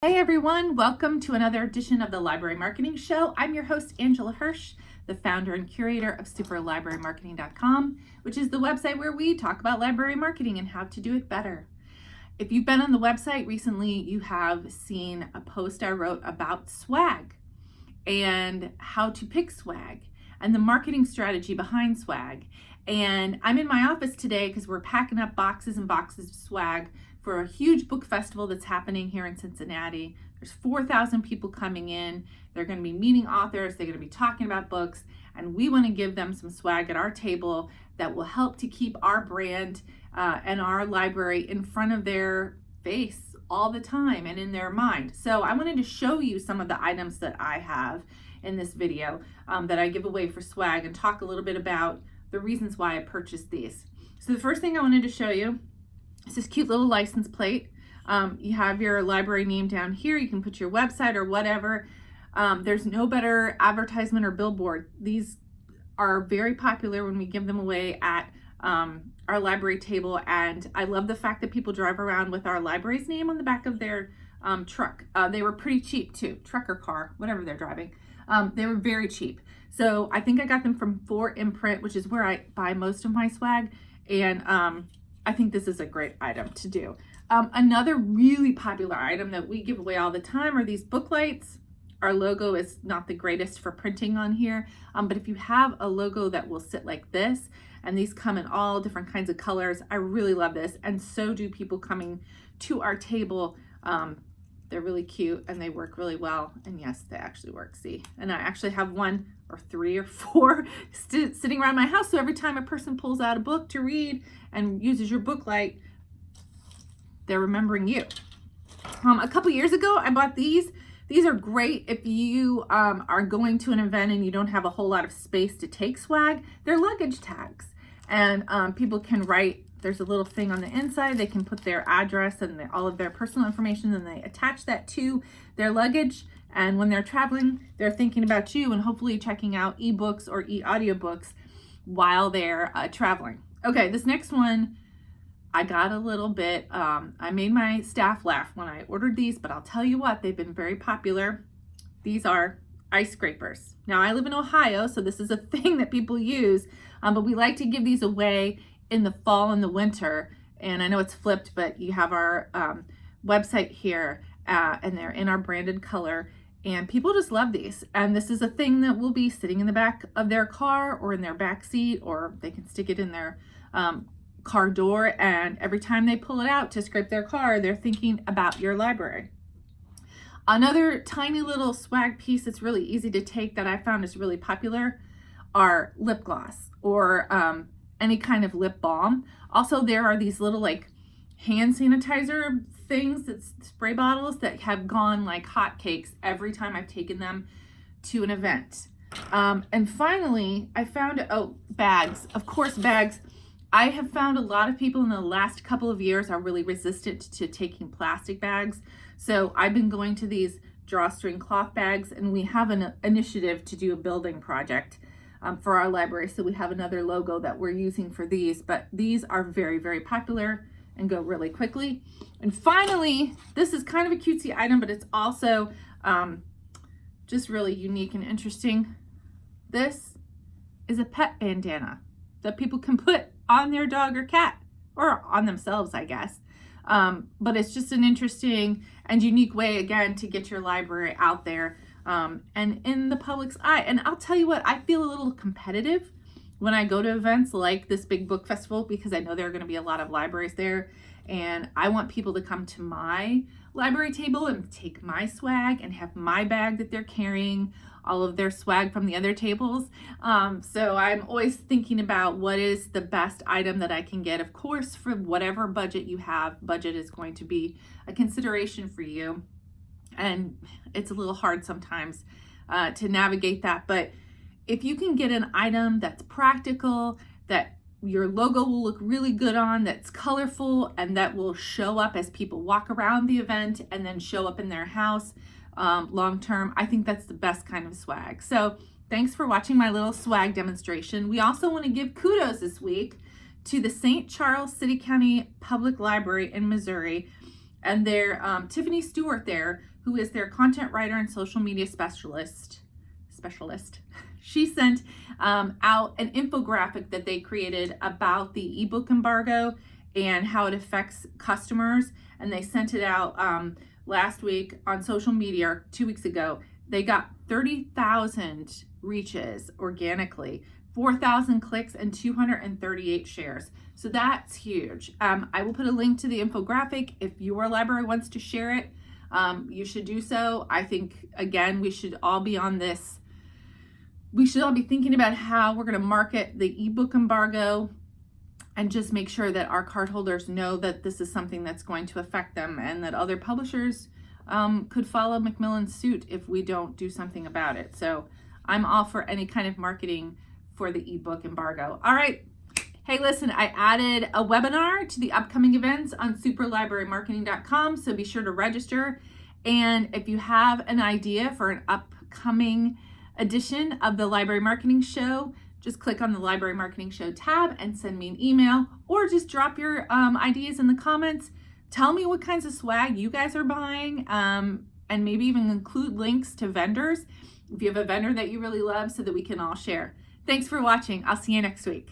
Hey everyone, welcome to another edition of the Library Marketing Show. I'm your host, Angela Hursh, the founder and curator of superlibrarymarketing.com, which is the website where we talk about library marketing and how to do it better. If you've been on the website recently, you have seen a post I wrote about swag and how to pick swag and the marketing strategy behind swag. And I'm in my office today because we're packing up boxes and boxes of swag for a huge book festival that's happening here in Cincinnati. There's 4,000 people coming in. They're going to be meeting authors. They're going to be talking about books, and we want to give them some swag at our table that will help to keep our brand and our library in front of their face all the time and in their mind. So I wanted to show you some of the items that I have in this video that I give away for swag and talk a little bit about the reasons why I purchased these. So the first thing I wanted to show you is this cute little license plate. You have your library name down here. You can put your website or whatever. There's no better advertisement or billboard. These are very popular when we give them away at our library table, and I love the fact that people drive around with our library's name on the back of their truck. They were pretty cheap too, truck or car, whatever they're driving. They were very cheap. So I think I got them from 4 Imprint, which is where I buy most of my swag, and I think this is a great item to do. Another really popular item that we give away all the time are these book lights. Our logo is not the greatest for printing on here, but if you have a logo that will sit like this, and these come in all different kinds of colors, I really love this, and so do people coming to our table. They're really cute and they work really well, and yes, they actually work, see? And I actually have 1 or 3 or 4 sitting around my house, so every time a person pulls out a book to read and uses your book light, they're remembering you. A couple years ago, I bought these. These are great if you are going to an event and you don't have a whole lot of space to take swag. They're luggage tags, and people can write, there's a little thing on the inside, they can put their address and all of their personal information, and they attach that to their luggage. And when they're traveling, they're thinking about you and hopefully checking out ebooks or e-audiobooks while they're traveling. Okay, this next one, I got a little bit, I made my staff laugh when I ordered these, but I'll tell you what, they've been very popular. These are ice scrapers. Now, I live in Ohio, so this is a thing that people use, but we like to give these away in the fall and the winter. And I know it's flipped, but you have our website here, and they're in our branded color. And people just love these. And this is a thing that will be sitting in the back of their car or in their back seat, or they can stick it in their car door. And every time they pull it out to scrape their car, they're thinking about your library. Another tiny little swag piece that's really easy to take that I found is really popular are lip gloss or any kind of lip balm. Also, there are these little like hand sanitizer things, that's spray bottles that have gone like hotcakes every time I've taken them to an event. And finally, I found, bags. Of course, bags. I have found a lot of people in the last couple of years are really resistant to taking plastic bags. So I've been going to these drawstring cloth bags, and we have an initiative to do a building project for our library. So we have another logo that we're using for these, but these are very, very popular and go really quickly. And finally, this is kind of a cutesy item, but it's also just really unique and interesting. This is a pet bandana that people can put on their dog or cat, or on themselves, I guess. But it's just an interesting and unique way, again, to get your library out there and in the public's eye. And I'll tell you what, I feel a little competitive when I go to events like this big book festival, because I know there are going to be a lot of libraries there, and I want people to come to my library table and take my swag and have my bag that they're carrying, all of their swag from the other tables. So I'm always thinking about what is the best item that I can get. Of course, for whatever budget you have, budget is going to be a consideration for you. And it's a little hard sometimes to navigate that. But if you can get an item that's practical, that your logo will look really good on, that's colorful, and that will show up as people walk around the event and then show up in their house long term, I think that's the best kind of swag. So thanks for watching my little swag demonstration. We also want to give kudos this week to the St. Charles City County Public Library in Missouri and their Tiffany Stewart there, who is their content writer and social media specialist. She sent out an infographic that they created about the ebook embargo and how it affects customers. And they sent it out last week on social media, or 2 weeks ago. They got 30,000 reaches organically, 4,000 clicks, and 238 shares. So that's huge. I will put a link to the infographic. If your library wants to share it, you should do so. I think, again, we should all be on this. We should all be thinking about how we're going to market the ebook embargo and just make sure that our cardholders know that this is something that's going to affect them, and that other publishers could follow Macmillan's suit if we don't do something about it. So I'm all for any kind of marketing for the ebook embargo. All right. Hey, listen, I added a webinar to the upcoming events on superlibrarymarketing.com, so be sure to register. And if you have an idea for an upcoming edition of the Library Marketing Show, just click on the Library Marketing Show tab and send me an email, or just drop your ideas in the comments. Tell me what kinds of swag you guys are buying, and maybe even include links to vendors if you have a vendor that you really love, so that we can all share. Thanks for watching. I'll see you next week.